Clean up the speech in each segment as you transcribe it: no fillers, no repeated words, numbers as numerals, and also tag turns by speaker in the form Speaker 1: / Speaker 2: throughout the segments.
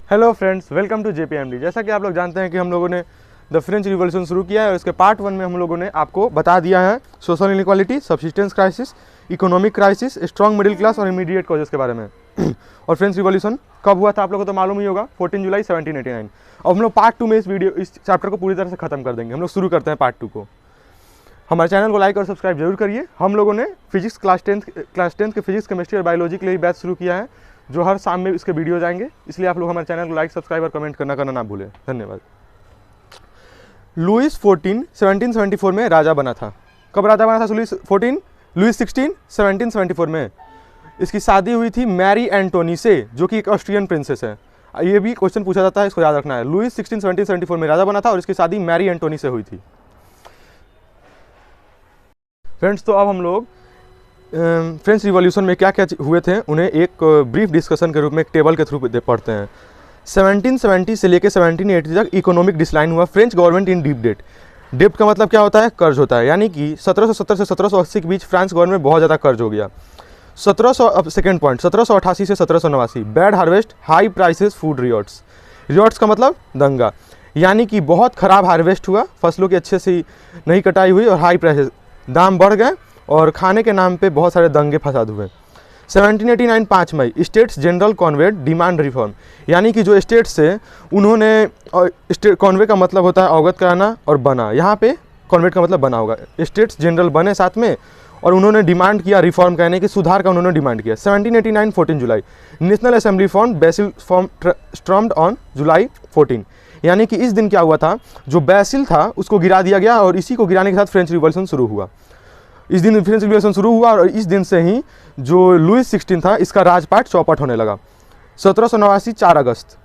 Speaker 1: Hello friends, welcome to JPMD। जैसा कि आप लोग जानते हैं कि हम लोगों ने द फ्रेंच रिवॉल्यूशन शुरू किया है और इसके पार्ट 1 में हम लोगों ने आपको बता दिया है social inequality, subsistence crisis, economic crisis, strong middle class और इमीडिएट कॉजेस के बारे में। और फ्रेंच रिवॉल्यूशन कब हुआ था आप लोगों को तो मालूम ही होगा, 14 जुलाई 1789। अब हम लोग पार्ट 2 में इस चैप्टर को पूरी तरह से खत्म कर देंगे। हम लोग शुरू करते हैं पार्ट 2 को। हमारे चैनल को लाइक और सब्सक्राइब जरूर करिए। हम लोगों ने फिजिक्स क्लास टेंथ के फिजिक्स, केमिस्ट्री और बायोलॉजी के लिए बैच शुरू किया है, जो हर शाम में इसके वीडियो जाएंगे। इसलिए आप लोग हमारे चैनल को लाइक, सब्सक्राइब और कमेंट करना ना भूलें। धन्यवाद। लुईस 14 1774 में राजा बना था। कब राजा बना था लुईस 16 1774 में। इसकी शादी हुई थी मैरी एंटोनी से, जो कि एक ऑस्ट्रियन प्रिंसेस है। ये भी क्वेश्चन पूछा जाता है, इसको याद रखना है। लुईस 16 1774 में राजा बना था और इसकी शादी मैरी एंटोनी से हुई थी। फ्रेंड्स, तो अब हम लोग फ्रेंच रिवॉल्यूशन में क्या क्या हुए थे उन्हें एक ब्रीफ डिस्कशन के रूप में एक टेबल के थ्रू पढ़ते हैं। 1770 से लेकर 1780 तक इकोनॉमिक डिक्लाइन हुआ। French government in deep date. डेप्ट का मतलब क्या होता है? कर्ज होता है। यानी कि 1770 से 1780 के बीच फ्रांस गवर्नमेंट में बहुत ज़्यादा कर्ज हो गया। 1788 से 1789 bad harvest, high prices, food riots. Riots का मतलब दंगा, यानी कि बहुत खराब हार्वेस्ट हुआ, फसलों की अच्छे से नहीं कटाई हुई और हाई प्राइसेस, दाम बढ़ गए और खाने के नाम पे बहुत सारे दंगे फसाद हुए। 1789 5 May states general convened demand reform, यानी कि जो स्टेट्स से उन्होंने कॉन्वेंट का मतलब होता है अवगत कराना और बना, यहाँ पे कॉन्वेंट का मतलब बना होगा। स्टेट्स जनरल बने साथ में और उन्होंने डिमांड किया रिफॉर्म, कहने की सुधार का उन्होंने डिमांड किया। 1789 14 July national assembly formed Bastille fort stormed on July 14, यानी कि इस दिन क्या हुआ था, जो बेसिल था उसको गिरा दिया गया और इसी को गिराने के साथ फ्रेंच रिवॉल्यूशन शुरू हुआ। इस दिन फ्रेंच रिवॉल्यूशन शुरू हुआ और इस दिन से ही जो लुईस 16 था इसका राजपाट चौपट होने लगा। 1789 4 August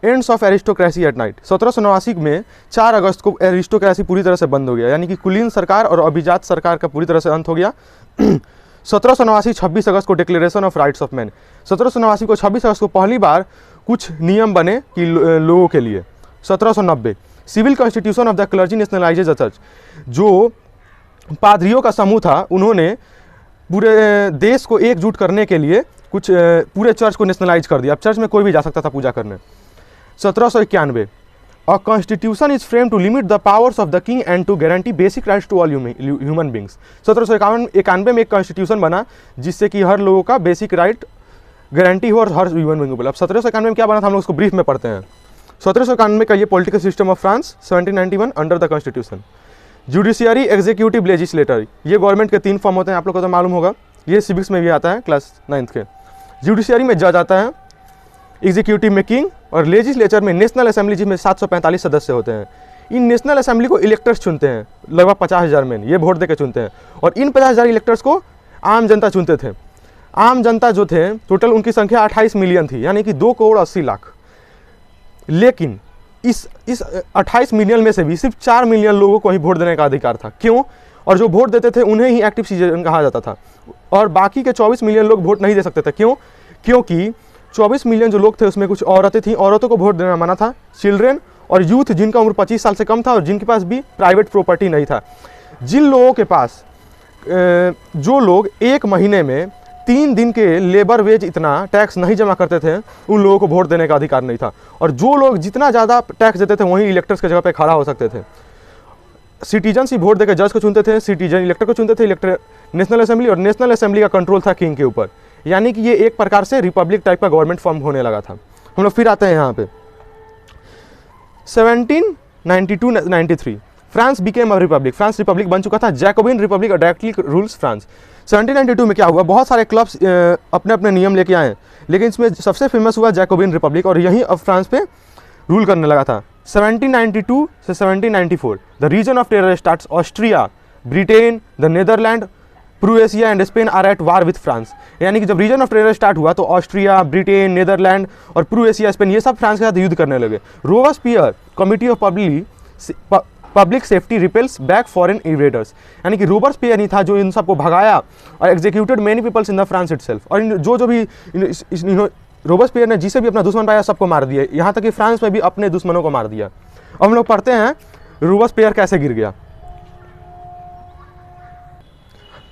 Speaker 1: ends of aristocracy at night. 1789 में 4 अगस्त को एरिस्टोक्रेसी पूरी तरह से बंद हो गया, यानी कि कुलीन सरकार और अभिजात सरकार का पूरी तरह से अंत हो गया। 1789 26 अगस्त को declaration of rights of man. 1789 को 26 अगस्त को पहली बार कुछ नियम बने कि लोगों के लिए। 1790 civil constitution of the clergy nationalises the church. जो पादरियों का समूह था उन्होंने पूरे देश को एकजुट करने के लिए कुछ पूरे चर्च को नेशनलाइज कर दिया। अब चर्च में कोई भी जा सकता था पूजा करने। 1791 a constitution is frame to limit the powers of the king and to guarantee basic rights to all human beings. 1791 में एक कॉन्स्टिट्यूशन बना जिससे कि हर लोगों का बेसिक राइट गारंटी हो और हर ह्यूमन बींग को बोला। अब 1791 में क्या बना था हम लोग उसको ब्रीफ में पढ़ते हैं। 1791 का ये political system of France 1791 under the constitution. Judiciary, executive, legislator, ये गवर्नमेंट के 3 फॉर्म होते हैं, आप लोग को तो मालूम होगा, ये सिविक्स में भी आता है क्लास 9th के। जुडिशियरी में जज आता है, एग्जीक्यूटिव में किंग और लेजिस्लेचर में नेशनल असेंबली जिसमें 745 सदस्य होते हैं। इन नेशनल असेंबली को इलेक्टर्स चुनते हैं, लगभग 50,000 में ये वोट देकर चुनते हैं और इन 50,000 इलेक्टर्स को आम जनता चुनते थे। आम जनता जो थे टोटल उनकी संख्या 28 मिलियन थी, यानी कि 2 करोड़ 80 लाख। लेकिन इस 28 मिलियन में से भी सिर्फ 4 मिलियन लोगों को ही वोट देने का अधिकार था। क्यों? और जो वोट देते थे उन्हें ही एक्टिव सिटीजन कहा जाता था और बाकी के 24 मिलियन लोग वोट नहीं दे सकते थे। क्यों? क्योंकि 24 मिलियन जो लोग थे उसमें कुछ औरतें थीं, औरतों को वोट देना मना था। चिल्ड्रेन और यूथ जिनका उम्र 25 साल से कम था और जिनके पास भी प्राइवेट प्रॉपर्टी नहीं था। जिन लोगों के पास जो लोग 1 महीने में 3 दिन के लेबर वेज इतना टैक्स नहीं जमा करते थे उन लोगों को वोट देने का अधिकार नहीं था। और जो लोग जितना ज़्यादा टैक्स देते थे वहीं इलेक्टर्स की जगह पे खड़ा हो सकते थे। सिटीजन ही वोट देकर जज को चुनते थे, सिटीजन इलेक्टर को चुनते थे, इलेक्टर नेशनल असेंबली, और नेशनल असेंबली का कंट्रोल था किंग के ऊपर। यानी कि ये एक प्रकार से रिपब्लिक टाइप का गवर्नमेंट फॉर्म होने लगा था। हम लोग फिर आते हैं यहाँ पे 1792-93 France became a republic. France Republic बन चुका था। Jacobian Republic directly rules France. 1792 में क्या हुआ, बहुत सारे क्लब्स अपने अपने नियम लेके आए, लेकिन इसमें सबसे फेमस हुआ जैकोबिन रिपब्लिक और यही अब फ्रांस पे रूल करने लगा था। 1792 से 1794 the reign of terror starts. Austria, Britain, the Netherland, Prussia and Spain are at war with France. यानी कि जब रीजन ऑफ टेरर स्टार्ट हुआ तो ऑस्ट्रिया, ब्रिटेन, नेदरलैंड और प्रूएशिया, स्पेन, ये सब फ्रांस के साथ युद्ध करने लगे। Robespierre committee of public safety repels back foreign invaders, यानी कि रोबेस्पियर ही था जो इन सबको भगाया और executed many peoples in the France itself. और जो भी रोबेस्पियर ने जिसे भी अपना दुश्मन पाया सबको मार दिया, यहाँ तक कि फ्रांस में भी अपने दुश्मनों को मार दिया। अब हम लोग पढ़ते हैं रोबेस्पियर कैसे गिर गया।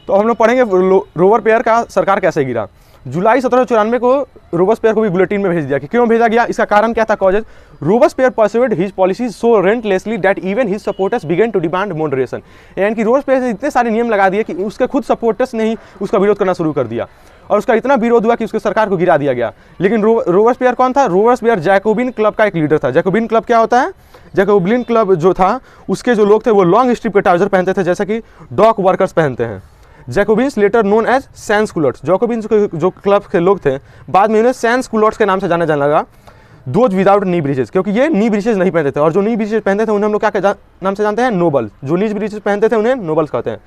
Speaker 1: तो हम लोग पढ़ेंगे रोबेस्पियर का सरकार कैसे गिरा। जुलाई 1794 को रोबेस्पियर को भी बुलेटिन में भेज दिया कि क्यों भेजा गया, इसका कारण क्या था, causes. Robespierre pursued his policies so relentlessly that even his supporters began to demand moderation. यानी कि रोबेस्पियर ने इतने सारे नियम लगा दिए कि उसके खुद सपोर्टर्स ने ही उसका विरोध करना शुरू कर दिया और उसका इतना विरोध हुआ कि उसके सरकार को गिरा दिया गया। लेकिन रोबेस्पियर कौन था? रोबेस्पियर जैकोबिन क्लब का एक लीडर था। जैकोबिन क्लब क्या होता है? जैकोबिन क्लब जो था उसके जो लोग थे वो लॉन्ग स्ट्रिप के ट्राउजर पहनते थे, जैसे कि डॉक वर्कर्स पहनते हैं। Jacobins later known as sans culottes, Jacobins जो क्लब के लोग थे बाद में उन्हें सैंस कुलोट्स के नाम से जाना जाने लगा, दोज विदाउट नी ब्रीचेस, क्योंकि ये नी ब्रीचेस नहीं पहनते थे। और जो नी ब्रीचेस पहनते थे उन्हें हम लोग क्या नाम से जानते हैं? नोबल। जो नी ब्रीचेस पहनते थे उन्हें नोबल्स कहते हैं।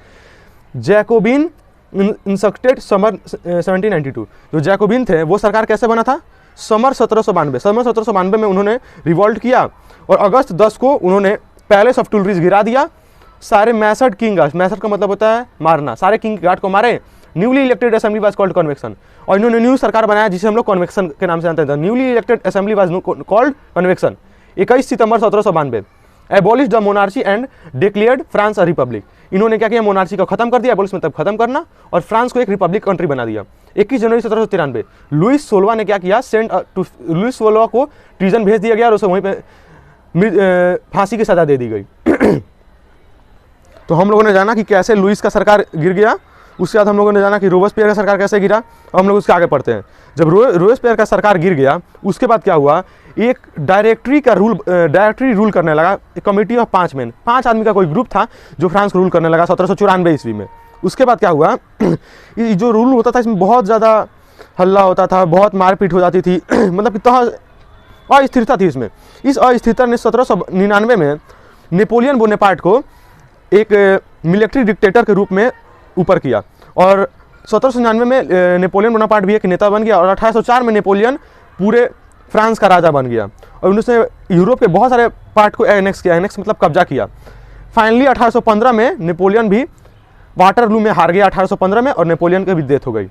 Speaker 1: जैकोबिन इंसक्टेड समर 1792, जो जैकोबिन थे वो सरकार कैसे बना था? समर 1792 में उन्होंने रिवॉल्ट किया और अगस्त 10 को उन्होंने पैलेस ऑफ टुलरीज गिरा दिया। सारे मैसड किंग गार्ड, मैसड का मतलब होता है मारना, सारे किंग गार्ड को मारे। Newly elected assembly was called convection, और इन्होंने न्यू सरकार बनाया जिसे हम लोग कन्वेक्शन के नाम से जानते हैं। Newly elected assembly was called convection. 21 September 1792 abolish the monarchy and declared France a republic. इन्होंने क्या किया? मोनार्ची को खत्म कर दिया, एबॉलिश मतलब खत्म करना, और फ्रांस को एक रिपब्लिक कंट्री बना दिया। 21 जनवरी 1793 लुइस 16वां ने क्या किया? लुइस 16वां को ट्रीजन भेज दिया गया और उसे वहीं पे फांसी की सजा दे दी गई। तो हम लोगों ने जाना कि कैसे लुइस का सरकार गिर गया, उसके बाद हम लोगों ने जाना कि रोबेस्पियर का सरकार कैसे गिरा, और हम लोग उसके आगे पढ़ते हैं। जब रोबेस्पियर का सरकार गिर गया उसके बाद क्या हुआ? एक डायरेक्टरी रूल करने लगा, एक कमेटी ऑफ 5 मैन, 5 आदमी का कोई ग्रुप था जो फ्रांस को रूल करने लगा 1794 ईस्वी में। उसके बाद क्या हुआ? जो रूल होता था इसमें बहुत ज़्यादा हल्ला होता था, बहुत मारपीट हो जाती थी मतलब कि अस्थिरता थी इसमें। इस अस्थिरता ने 1799 में नेपोलियन बोनेपार्ट को एक मिलिट्री डिक्टेटर के रूप में ऊपर किया, और 1799 में नेपोलियन बोनापार्ट भी एक नेता बन गया, और 1804 में नेपोलियन पूरे फ्रांस का राजा बन गया, और उन्होंने यूरोप के बहुत सारे पार्ट को एनेक्स किया, एनेक्स मतलब कब्जा किया। फाइनली 1815 में नेपोलियन भी वाटरलू में हार गया 1815 में, और नेपोलियन की भी डेथ हो गई।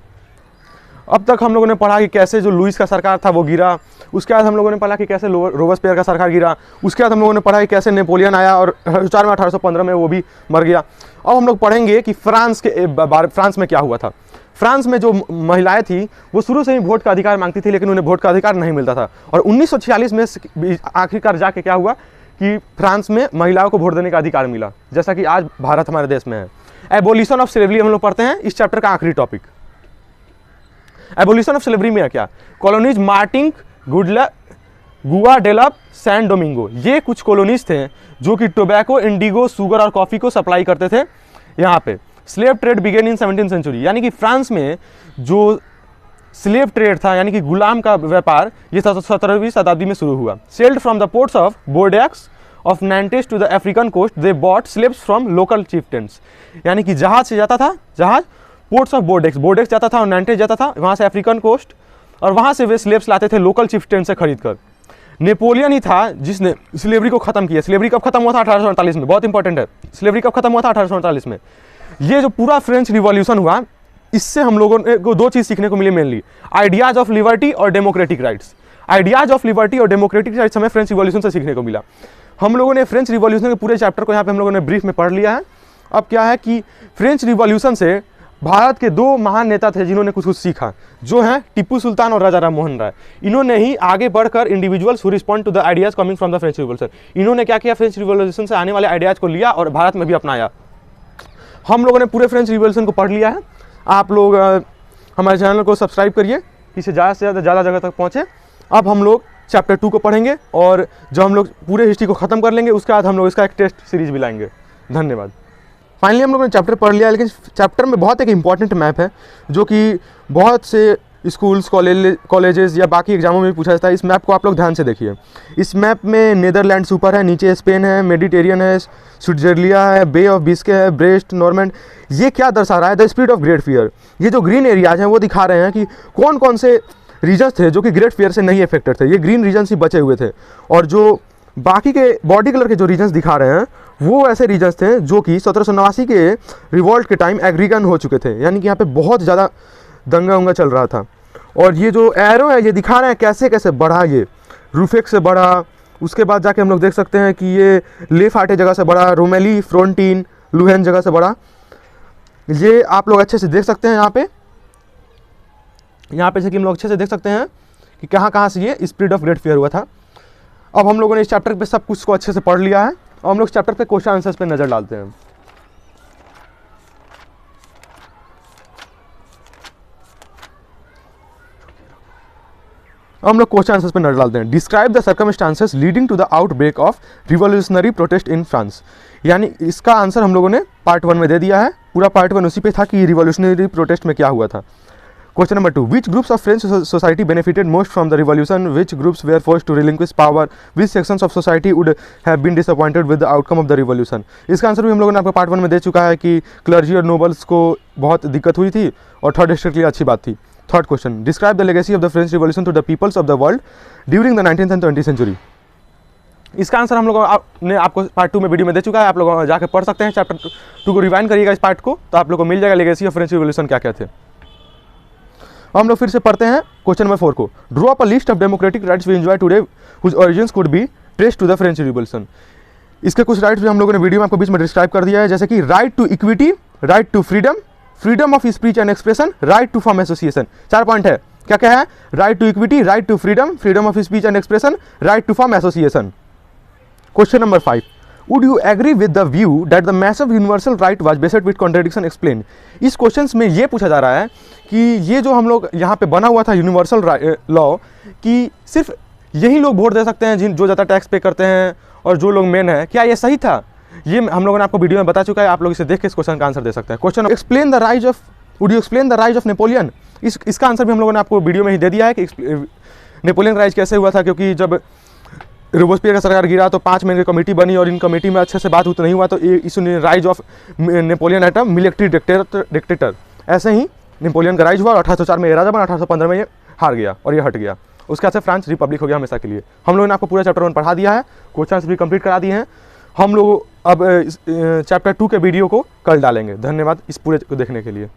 Speaker 1: अब तक हम लोगों ने पढ़ा कि कैसे जो लुइस का सरकार था वो गिरा, उसके बाद हम लोगों ने पढ़ा कि कैसे रोबेस्पियर का सरकार गिरा, उसके बाद हम लोगों ने पढ़ा कि कैसे नेपोलियन आया और 1815 में वो भी मर गया। अब हम लोग पढ़ेंगे कि फ्रांस में क्या हुआ था। फ्रांस में जो महिलाएं थी वो शुरू से ही वोट का अधिकार मांगती थी, लेकिन उन्हें वोट का अधिकार नहीं मिलता था, और 1946 में आखिरकार जाके क्या हुआ कि फ्रांस में महिलाओं को वोट देने का अधिकार मिला, जैसा कि आज भारत हमारे देश में है। एबोलिशन ऑफ स्लेवरी हम लोग पढ़ते हैं, इस चैप्टर का आखिरी टॉपिक। एबोलिशन ऑफ स्लेवरी में क्या? कॉलोनीज मार्टिन, गुआडेलप, सैन डोमिंगो, ये कुछ कॉलोनीज थे जो कि टोबैको, इंडिगो, शुगर और कॉफी को सप्लाई करते थे यहाँ पे। Slave trade began in 17th century, यानी कि फ्रांस में जो स्लेव ट्रेड था यानी कि गुलाम का व्यापार ये 17वीं शताब्दी में शुरू हुआ। Sailed from the ports of Bordeaux of Nantes to the African coast they bought slaves from local chieftains, यानी कि जहाज से जाता था, जहाज पोर्ट्स ऑफ बोर्डेक्स जाता था और नैंटेस जाता था, वहाँ से अफ्रीकन कोस्ट, और वहाँ से वे स्लेव्स लाते थे लोकल चिफ्टेंस से खरीद कर। नेपोलियन ही था जिसने स्लेवरी को खत्म किया। स्लेवरी कब खत्म हुआ था? 1848 में, बहुत इंपॉर्टेंट है। स्लेवरी कब खत्म हुआ था? 1848 में। ये जो पूरा फ्रेंच रिवॉल्यूशन हुआ, इससे हम लोगों को 2 चीज़ सीखने को मिली मेनली, आइडियाज ऑफ लिबर्टी और democratic rights. Ideas of liberty और डेमोक्रेटिक राइट्स हमें फ्रेंच रिवॉल्यूशन से सीखने को मिला। हम लोगों ने फ्रेंच रिवॉल्यूशन के पूरे चैप्टर को यहाँ पे हम लोगों ने ब्रीफ में पढ़ लिया है। अब क्या है कि फ्रेंच रिवॉल्यूशन से भारत के 2 महान नेता थे जिन्होंने कुछ सीखा, जो हैं टीपू सुल्तान और राजा राम मोहन राय। इन्होंने ही आगे बढ़कर individuals who respond to the ideas coming from the French revolution, इन्होंने क्या किया? फ्रेंच रिवॉल्यूशन से आने वाले आइडियाज को लिया और भारत में भी अपनाया। हम लोगों ने पूरे फ्रेंच रिवॉल्यूशन को पढ़ लिया है। आप लोग हमारे चैनल को सब्सक्राइब करिए, इससे ज़्यादा से ज़्यादा जगह तक पहुँचे। अब हम लोग चैप्टर 2 को पढ़ेंगे, और जब हम लोग पूरे हिस्ट्री को ख़त्म कर लेंगे उसके बाद हम लोग इसका एक टेस्ट सीरीज भी लाएंगे। धन्यवाद। फाइनली हम लोगों ने चैप्टर पढ़ लिया, लेकिन चैप्टर में बहुत एक इंपॉर्टेंट मैप है जो कि बहुत से स्कूल्स, कॉलेजेस या बाकी एग्जामों में भी पूछा जाता है। इस मैप को आप लोग ध्यान से देखिए। इस मैप में नीदरलैंड्स ऊपर है, नीचे स्पेन है, मेडिटेरियन है, स्विट्जरलैंड है, बे ऑफ बिस्के है, ब्रेस्ट, नॉर्मैंड। ये क्या दर्शा रहा है? The spirit of great fear. ये जो ग्रीन एरियाज हैं वो दिखा रहे हैं कि कौन कौन से रीजन्स थे जो कि ग्रेट फियर से नहीं अफेक्टेड थे, ये ग्रीन रीजन्स ही बचे हुए थे, और जो बाकी के बॉडी कलर के जो रीजन्स दिखा रहे हैं वो ऐसे रीजन्स थे जो कि 1789 के रिवॉल्ट के टाइम एग्रीगन हो चुके थे, यानी कि यहाँ पे बहुत ज़्यादा दंगा उंगा चल रहा था। और ये जो एरो है ये दिखा रहे हैं कैसे कैसे बढ़ा, ये रूफेक से बढ़ा, उसके बाद जाके हम लोग देख सकते हैं कि ये ले फाटे जगह से बढ़ा, रोमेली, फ्रोंटीन, लुहेन जगह से बढ़ा। ये आप लोग अच्छे से देख सकते हैं यहाँ पे, यहाँ पे जैसे कि हम लोग अच्छे से देख सकते हैं कि कहाँ कहाँ से ये स्प्रेड ऑफ ग्रेट फियर हुआ था। अब हम लोगों ने इस चैप्टर पे सब कुछ को अच्छे से पढ़ लिया है और हम लोग इस चैप्टर पे क्वेश्चन आंसर्स पे नज़र डालते हैं। हम लोग क्वेश्चन आंसर्स पे नजर डालते हैं। Describe the circumstances leading to the outbreak of revolutionary protest in France. यानी इसका आंसर हम लोगों ने पार्ट 1 में दे दिया है। पूरा पार्ट 1 उसी पे था कि रिवॉल्यूशनरी प्रोटेस्ट में क्या हुआ था। Question number 2, which groups of French society benefited most from the revolution, which groups were forced to relinquish power, which sections of society would have been disappointed with the outcome of the revolution. इसका answer भी हम लोगों ने आपको part 1 में दे चुका है कि क्लर्जी और नोबल्स को बहुत दिक्कत हुई थी और थर्ड डिस्ट्रिक्ट के लिए अच्छी बात थी। Third question, describe the legacy of the French revolution to the peoples of the world during the 19th and 20th century. इसका आंसर हम लोग ने आपको पार्ट 2 में वीडियो में दे चुका है, आप लोग जाकर पढ़ सकते हैं। चैप्टर 2 को रिवाइंड करिएगा इस पार्ट को, तो आप लोग को मिल जाएगा लेगेसी ऑफ फ्रेंच रिवॉल्यूशन क्या क्या थे। हम लोग फिर से पढ़ते हैं क्वेश्चन नंबर 4 को। Draw up a list of democratic rights we enjoy today which origins could be traced to the French revolution. इसके कुछ राइट्स भी हम लोगों ने वीडियो में आपको बीच में डिस्क्राइब कर दिया है, जैसे कि right to equity, right to freedom, freedom of speech and expression, right to form association. 4 point है, क्या क्या है? Right to equity, right to freedom, freedom of speech and expression, right to form association. Question number 5, would you agree with the view that the massive universal right was based with contradiction explain. इस question में ये पूछा जा रहा है कि ये जो हम लोग यहाँ पे बना हुआ था यूनिवर्सल लॉ, कि सिर्फ यही लोग वोट दे सकते हैं जो ज़्यादा टैक्स पे करते हैं और जो लोग मेन है, क्या ये सही था? ये हम लोगों ने आपको वीडियो में बता चुका है, आप लोग इसे देख के इस क्वेश्चन का आंसर दे सकते हैं। Question, explain the rise of, would you explain the rise of Napoleon. इसका आंसर भी हम लोगों ने आपको वीडियो में ही दे दिया है कि नेपोलियन राइज कैसे हुआ था, क्योंकि जब रोबोस्पियर का सरकार गिरा तो 5 मेंबर की कमेटी बनी और इन कमेटी में अच्छे से बात उतना नहीं हुआ, तो इस rise of Napoleon at a military dictator. ऐसे ही नेपोलियन का राइज हुआ और 1804 में ये राजा बना, 1815 में ये हार गया और ये हट गया। उसके बाद से फ्रांस रिपब्लिक हो गया हमेशा के लिए। हम लोगों ने आपको पूरा चैप्टर 1 पढ़ा दिया है, क्वेश्चन भी कंप्लीट करा दिए हैं। हम लोग अब चैप्टर 2 के वीडियो को कल डालेंगे। धन्यवाद इस पूरे को देखने के लिए।